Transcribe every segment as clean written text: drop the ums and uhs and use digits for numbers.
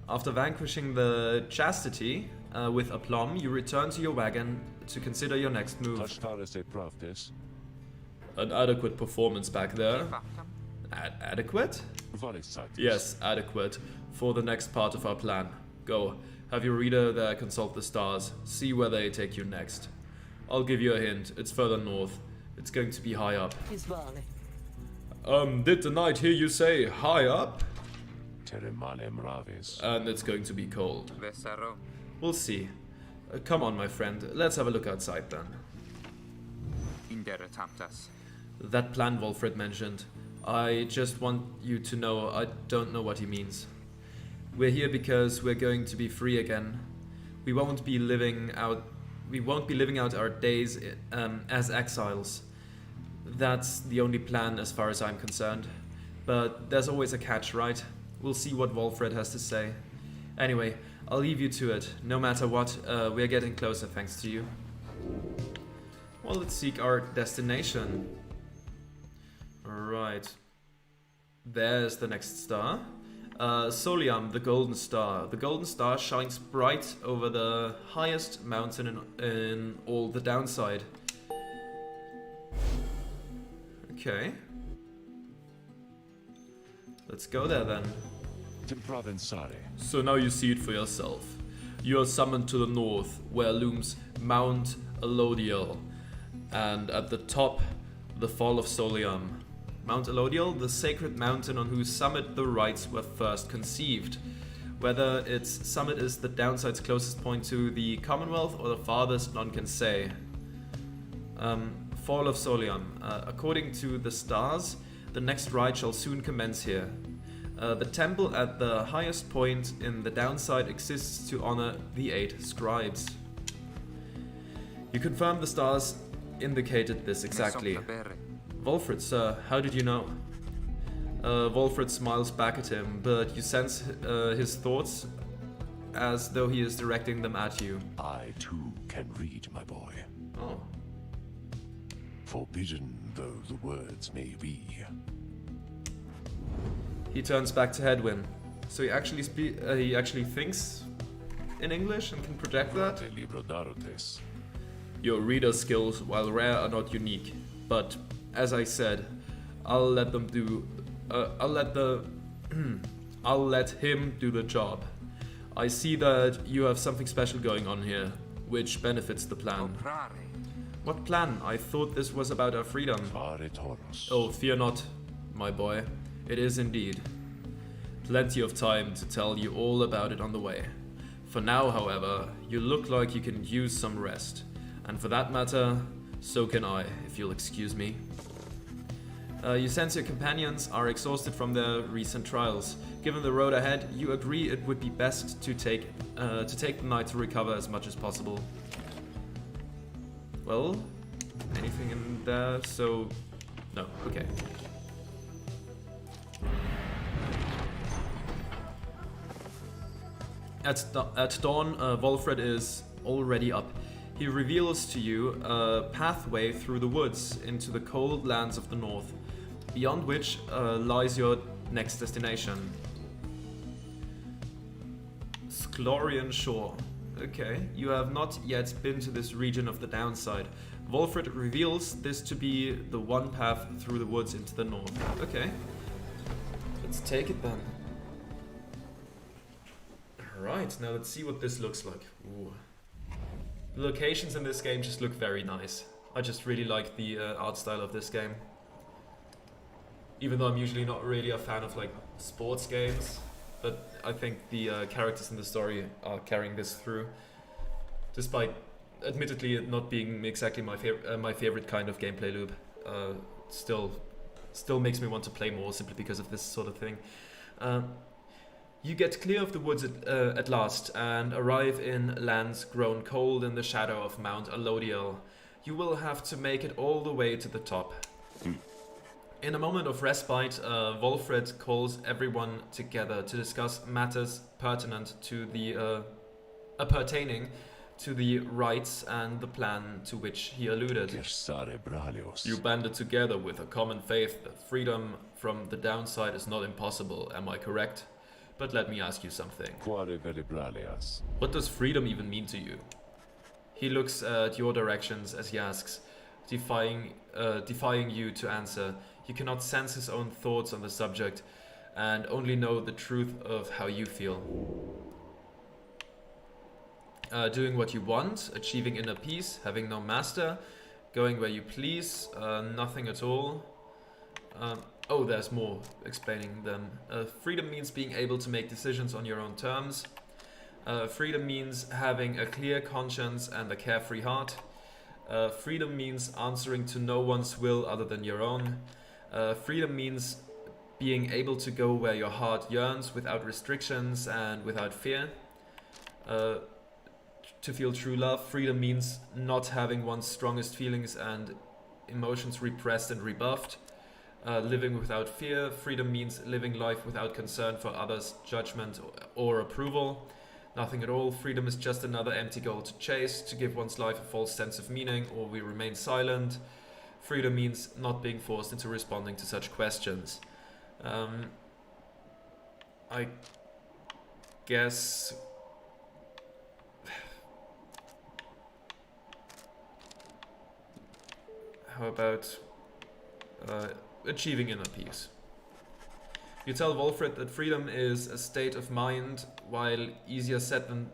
After vanquishing the chastity with aplomb, you return to your wagon to consider your next move. An adequate performance back there. Adequate? Yes, adequate for the next part of our plan. Go, have your reader there consult the stars, see where they take you next. I'll give you a hint, it's further north. It's going to be high up. Did the knight hear you say high up? And it's going to be cold. We'll see. Come on, my friend, let's have a look outside then. That plan Wolfred mentioned. I just want you to know I don't know what he means. We're here because we're going to be free again. We won't be living out our days as exiles. That's the only plan as far as I'm concerned. But there's always a catch, right? We'll see what Wolfred has to say. Anyway, I'll leave you to it. No matter what, we're getting closer thanks to you. Well, let's seek our destination. Alright. There's the next star. Soliam, the golden star. The golden star shines bright over the highest mountain in all the downside. Okay. Let's go there then. So now you see it for yourself. You are summoned to the north, where looms Mount Elodiel, and at the top, the fall of Soliam. Mount Elodiel, the sacred mountain on whose summit the rites were first conceived. Whether its summit is the downside's closest point to the Commonwealth or the farthest, none can say. Fall of Soliam. According to the stars, the next rite shall soon commence here. The temple at the highest point in the downside exists to honor the 8 scribes. You confirm the stars indicated this exactly. Wolfred, sir, how did you know? Wolfred smiles back at him, but you sense his thoughts as though he is directing them at you. I too can read, my boy. Oh. Forbidden though the words may be. He turns back to Hedwin. So he actually thinks in English and can project that? Your reader skills, while rare, are not unique, but as I said, I'll let him do the job. I see that you have something special going on here, which benefits the plan. What plan? I thought this was about our freedom. Oh, fear not, my boy. It is indeed. Plenty of time to tell you all about it on the way. For now, however, you look like you can use some rest. And for that matter, so can I, if you'll excuse me. You sense your companions are exhausted from their recent trials. Given the road ahead, you agree it would be best to take the night to recover as much as possible. Well, anything in there? So, no, okay. At dawn, Wolfred is already up. He reveals to you a pathway through the woods into the cold lands of the north, beyond which lies your next destination. Sclorian Shore. Okay, you have not yet been to this region of the downside. Wolfred reveals this to be the one path through the woods into the north. Okay, let's take it then. Alright, now let's see what this looks like. Ooh. The locations in this game just look very nice. I just really like the art style of this game. Even though I'm usually not really a fan of like sports games, but I think the characters in the story are carrying this through. Despite, admittedly, it not being exactly my favorite kind of gameplay loop, still makes me want to play more simply because of this sort of thing. You get clear of the woods at last and arrive in lands grown cold in the shadow of Mount Elodiel. You will have to make it all the way to the top. In a moment of respite, Wolfred calls everyone together to discuss matters pertaining to the rites and the plan to which he alluded. You banded together with a common faith that freedom from the downside is not impossible, am I correct? But let me ask you something. Quare veribralias. What does freedom even mean to you? He looks at your directions as he asks, defying you to answer. You cannot sense his own thoughts on the subject and only know the truth of how you feel. Doing what you want, achieving inner peace, having no master, going where you please, nothing at all. Oh, there's more explaining them. Freedom means being able to make decisions on your own terms. Freedom means having a clear conscience and a carefree heart. Freedom means answering to no one's will other than your own. Freedom means being able to go where your heart yearns without restrictions and without fear. To feel true love, freedom means not having one's strongest feelings and emotions repressed and rebuffed. Living without fear, freedom means living life without concern for others' judgment or approval. Nothing at all. Freedom is just another empty goal to chase, to give one's life a false sense of meaning, or we remain silent. Freedom means not being forced into responding to such questions. I guess... How about achieving inner peace? You tell Wolfred that freedom is a state of mind, while easier said than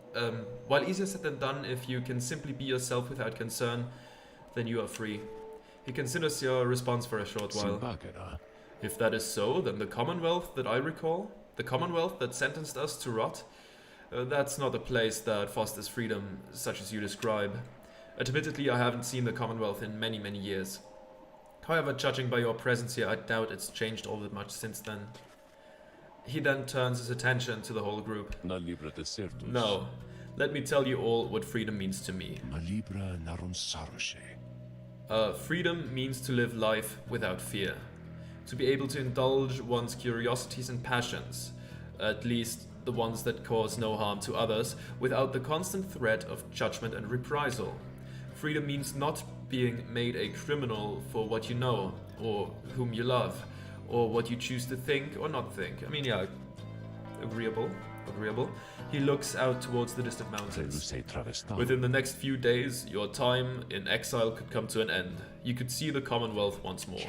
done. If you can simply be yourself without concern, then you are free. He considers your response for a short while. If that is so, then the Commonwealth that I recall, the Commonwealth that sentenced us to rot, that's not a place that fosters freedom such as you describe. Admittedly, I haven't seen the Commonwealth in many, many years. However, judging by your presence here, I doubt it's changed all that much since then. He then turns his attention to the whole group. No, let me tell you all what freedom means to me. Freedom means to live life without fear. To be able to indulge one's curiosities and passions, at least the ones that cause no harm to others, without the constant threat of judgment and reprisal. Freedom means not being made a criminal for what you know, or whom you love, or what you choose to think or not think. I mean, yeah, agreeable. He looks out towards the distant mountains. Within the next few days, your time in exile could come to an end. You could see the Commonwealth once more.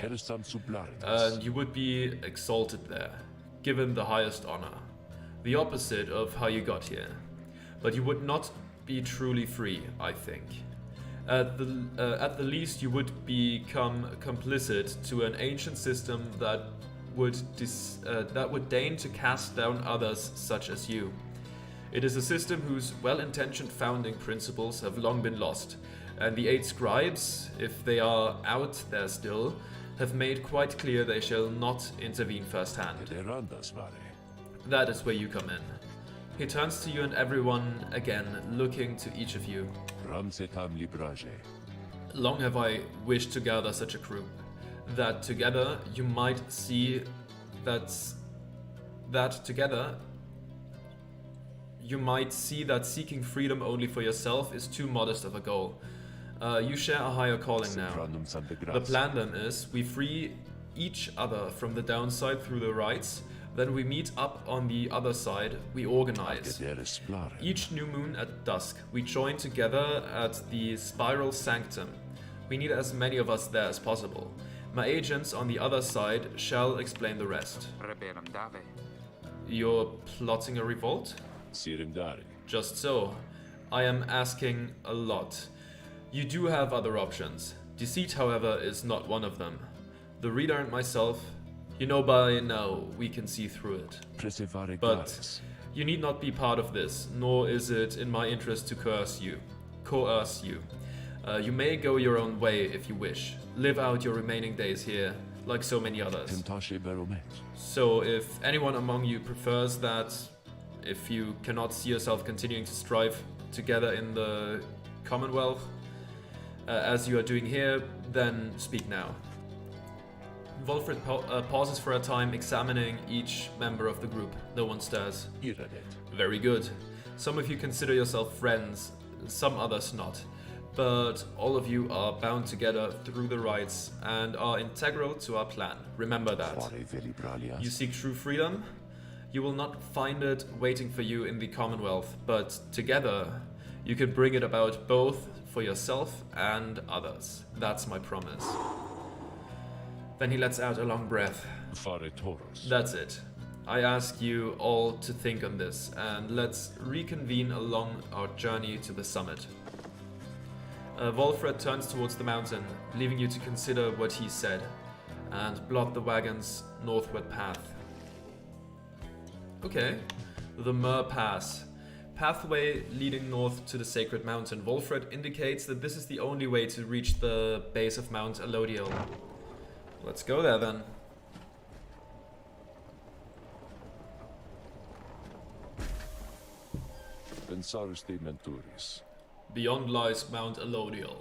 And you would be exalted there, given the highest honor. The opposite of how you got here. But you would not be truly free, I think. At the least, you would become complicit to an ancient system that would deign to cast down others such as you. It is a system whose well-intentioned founding principles have long been lost, and the 8 scribes, if they are out there still, have made quite clear they shall not intervene firsthand. That is where you come in. He turns to you and everyone again, looking to each of you. Long have I wished to gather such a group, that together you might see that seeking freedom only for yourself is too modest of a goal. You share a higher calling now. The plan then is, we free each other from the downside through the rites, then we meet up on the other side, we organize. Each new moon at dusk, we join together at the Spiral Sanctum. We need as many of us there as possible. My agents on the other side shall explain the rest. You're plotting a revolt? Just so. I am asking a lot. You do have other options. Deceit, however, is not one of them. The reader and myself, you know by now we can see through it. But you need not be part of this, nor is it in my interest to coerce you. You may go your own way if you wish. Live out your remaining days here, like so many others. So if anyone among you prefers that, if you cannot see yourself continuing to strive together in the Commonwealth, as you are doing here, then speak now. Wolfred pauses for a time, examining each member of the group. No one stirs. Very good. Some of you consider yourself friends, some others not. But all of you are bound together through the rites and are integral to our plan. Remember that. You seek true freedom? You will not find it waiting for you in the Commonwealth, but together you can bring it about both for yourself and others. That's my promise. Then he lets out a long breath. Fare toros. That's it. I ask you all to think on this, and let's reconvene along our journey to the summit. Wolfred turns towards the mountain, leaving you to consider what he said, and blot the wagon's northward path. Okay, the Mur Pass. Pathway leading north to the sacred mountain. Wolfred indicates that this is the only way to reach the base of Mount Elodiel. Let's go there then. Pensaristi menturis. Beyond lies Mount Elodiel.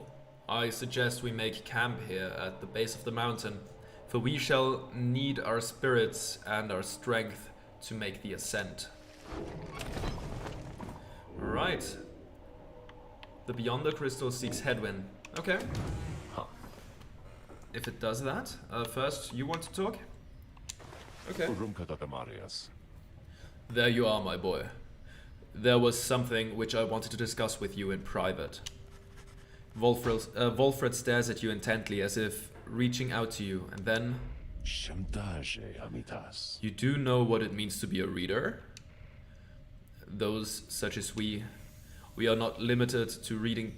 I suggest we make camp here at the base of the mountain, for we shall need our spirits and our strength to make the ascent. Right. The Beyond the Crystal seeks Hedwin. Okay. Huh. If it does that, first you want to talk? Okay. Marias. There you are, my boy. There was something which I wanted to discuss with you in private. Wolfred stares at you intently as if reaching out to you, and then... Chantage, amitas. You do know what it means to be a reader? Those such as we are not limited to reading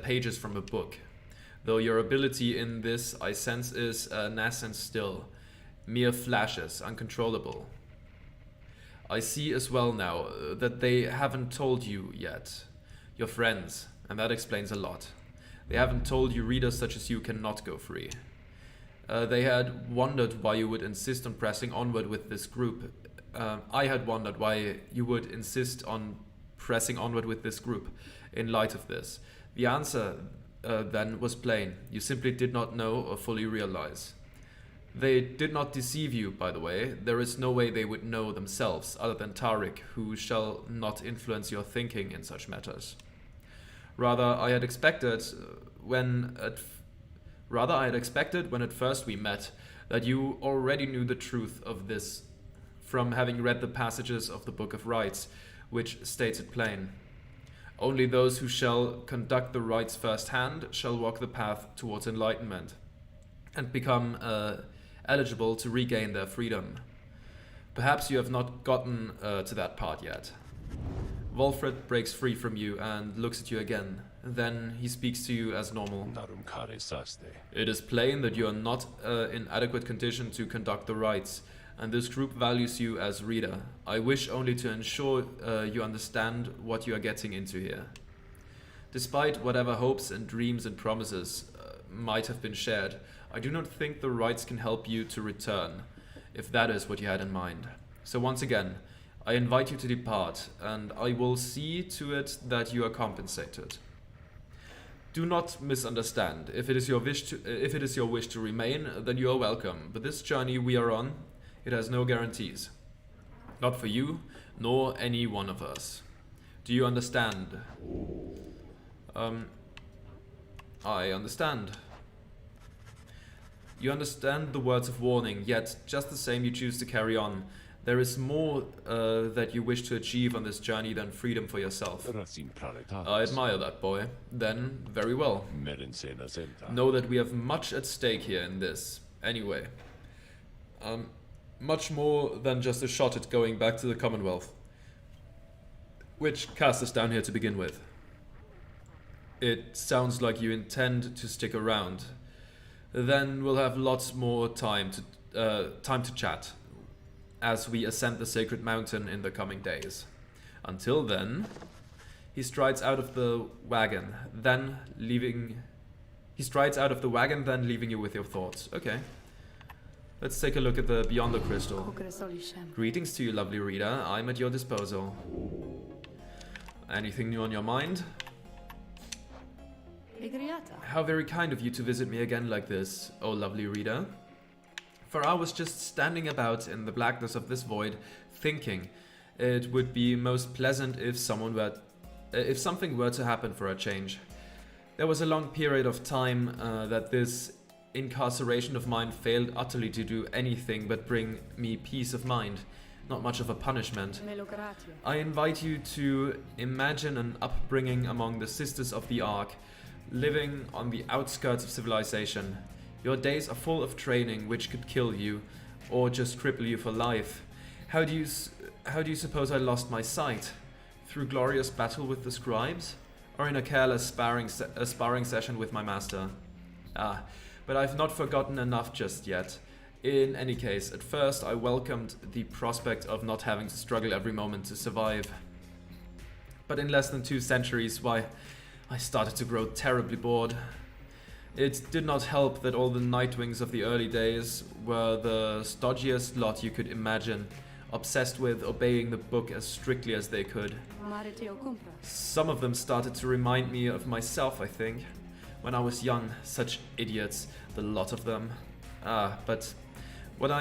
pages from a book. Though your ability in this, I sense, is nascent still. Mere flashes, uncontrollable. I see as well now that they haven't told you yet. Your friends, and that explains a lot. They haven't told you readers such as you cannot go free. They had wondered why you would insist on pressing onward with this group. I had wondered why you would insist on pressing onward with this group in light of this. The answer then was plain. You simply did not know or fully realize. They did not deceive you, by the way. There is no way they would know themselves, other than Tariq, who shall not influence your thinking in such matters. Rather, I had expected when at first we met that you already knew the truth of this from having read the passages of the Book of Rites, which states it plain. Only those who shall conduct the rites firsthand shall walk the path towards enlightenment and become eligible to regain their freedom. Perhaps you have not gotten to that part yet. Wolfred breaks free from you and looks at you again. Then he speaks to you as normal. It is plain that you are not in adequate condition to conduct the rites, and this group values you as reader. I wish only to ensure you understand what you are getting into here. Despite whatever hopes and dreams and promises might have been shared, I do not think the rites can help you to return, if that is what you had in mind. So once again, I invite you to depart, and I will see to it that you are compensated. Do not misunderstand. If it is your wish to remain, then you are welcome. But this journey we are on, it has no guarantees. Not for you, nor any one of us. Do you understand? I understand. You understand the words of warning, yet just the same you choose to carry on. There is more that you wish to achieve on this journey than freedom for yourself. I admire that, boy. Then, very well. Know that we have much at stake here in this. Anyway. Much more than just a shot at going back to the Commonwealth, which cast us down here to begin with. It sounds like you intend to stick around. Then we'll have lots more time to chat as we ascend the sacred mountain in the coming days. Until then, he strides out of the wagon, then leaving you with your thoughts. Okay. Let's take a look at the Beyond the Crystal. Greetings to you, lovely reader. I'm at your disposal. Anything new on your mind? How very kind of you to visit me again like this, oh lovely reader. For I was just standing about in the blackness of this void, thinking it would be most pleasant if something were to happen for a change. There was a long period of time that this incarceration of mine failed utterly to do anything but bring me peace of mind. not much of a punishment. Melogratio. I invite you to imagine an upbringing among the Sisters of the Ark, living on the outskirts of civilization. Your days are full of training which could kill you, or just cripple you for life. How do you suppose I lost my sight? Through glorious battle with the scribes? Or in a careless sparring session with my master? Ah, but I've not forgotten enough just yet. In any case, at first I welcomed the prospect of not having to struggle every moment to survive. But in less than 2 centuries, why, I started to grow terribly bored. It did not help that all the Nightwings of the early days were the stodgiest lot you could imagine, obsessed with obeying the book as strictly as they could. Mariteo compra. Some of them started to remind me of myself, I think. When I was young, such idiots, the lot of them. But what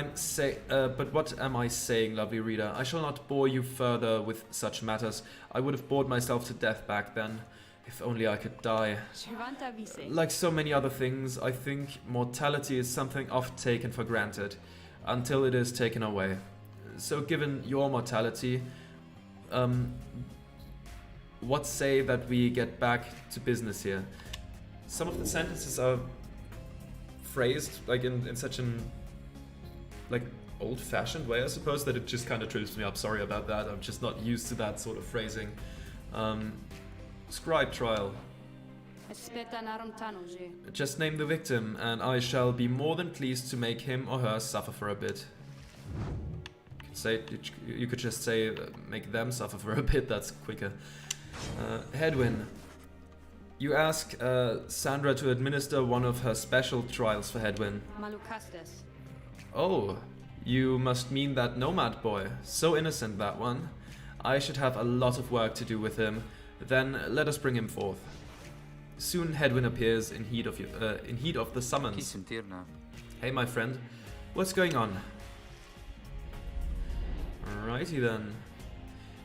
am I saying, lovely reader? I shall not bore you further with such matters. I would have bored myself to death back then. If only I could die. Cervanta vise. Like so many other things, I think mortality is something oft taken for granted, until it is taken away. So given your mortality, what say that we get back to business here? Some of the sentences are phrased like in such an like old-fashioned way, I suppose, that it just kind of trips me up. Sorry about that. I'm just not used to that sort of phrasing. Scribe trial. Aspetta narum tanoge. Just name the victim, and I shall be more than pleased to make him or her suffer for a bit. You could just say, make them suffer for a bit. That's quicker. Hedwin. You ask Sandra to administer one of her special trials for Hedwin. Malucastes. Oh, you must mean that nomad boy. So innocent, that one. I should have a lot of work to do with him. Then let us bring him forth. Soon Hedwin appears in heat of the summons. Hey, my friend, what's going on? Alrighty then.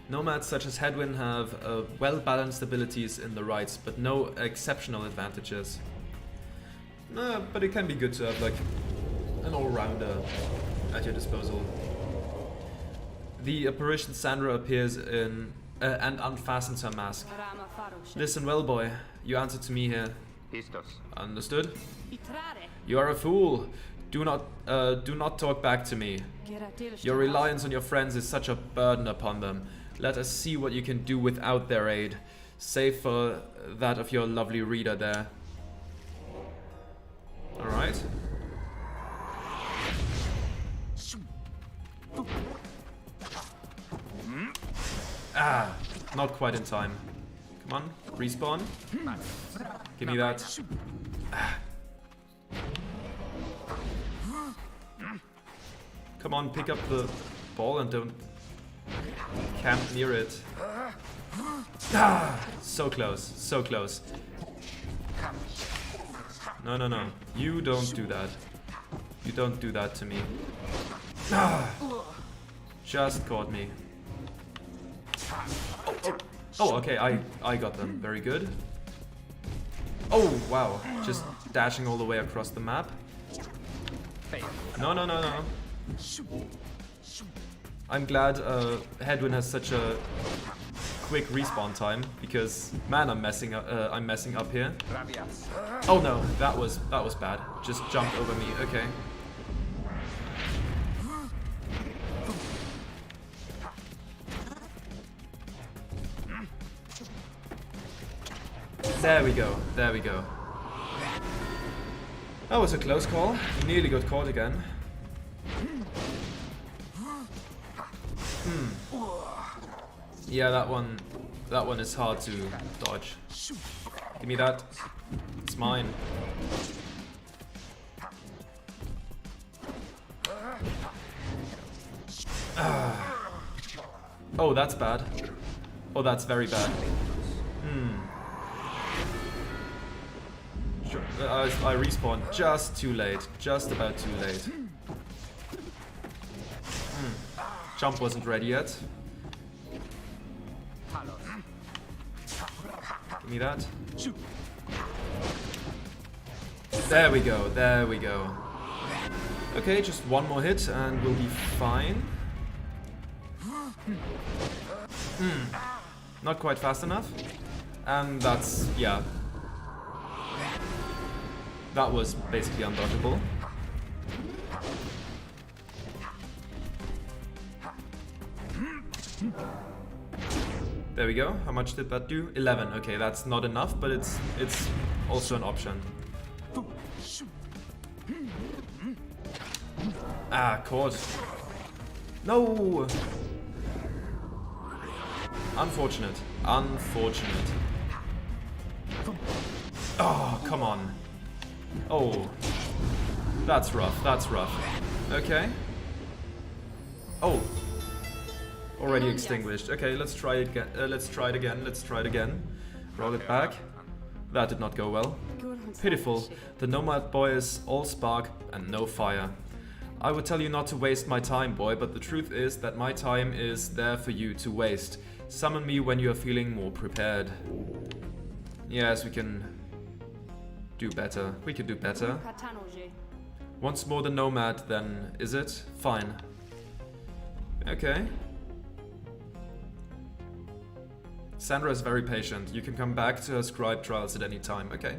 Nomads such as Hedwin have well-balanced abilities in the rights, but no exceptional advantages. But it can be good to have like an all-rounder at your disposal. The apparition Sandra appears in and unfastens her mask. Rama farosce. Listen well, boy. You answer to me here. Istos. Understood? Itrare. You are a fool. Do not talk back to me. Geratil. Your reliance on your friends is such a burden upon them. Let us see what you can do without their aid, save for that of your lovely reader there. Alright. Ah, not quite in time. Come on, respawn. Give me that. Ah. Come on, pick up the ball and don't camp near it. Ah, so close, so close. No, no, no. You don't do that. You don't do that to me. Ah, just caught me. Oh, okay, I got them. Very good. Oh, wow. Just dashing all the way across the map. No, no, no, no. I'm glad Hedwin has such a quick respawn time, because man, I'm messing up here. Oh no, that was bad. Just jumped over me. Okay. There we go. There we go. That was a close call. Nearly got caught again. Yeah, that one is hard to dodge. Give me that. It's mine. Oh, that's bad. Oh, that's very bad. Sure. I respawned just too late. Just about too late. Jump wasn't ready yet. Give me that. There we go, there we go. Okay, just one more hit and we'll be fine. Not quite fast enough. And that's, yeah. That was basically undodgeable. There we go. How much did that do? 11. Okay, that's not enough, but it's also an option. Ah, of course. No! Unfortunate. Unfortunate. Oh, come on. Oh. That's rough. That's rough. Okay. Oh. Already extinguished. Okay, let's try it again. Let's try it again. Let's try it again. Roll it back. That did not go well. Pitiful. The nomad boy is all spark and no fire. I would tell you not to waste my time, boy, but the truth is that my time is there for you to waste. Summon me when you are feeling more prepared. Yes, we can do better. We can do better. Once more the nomad, then, is it? Fine. Okay. Sandra is very patient. You can come back to her scribe trials at any time. Okay.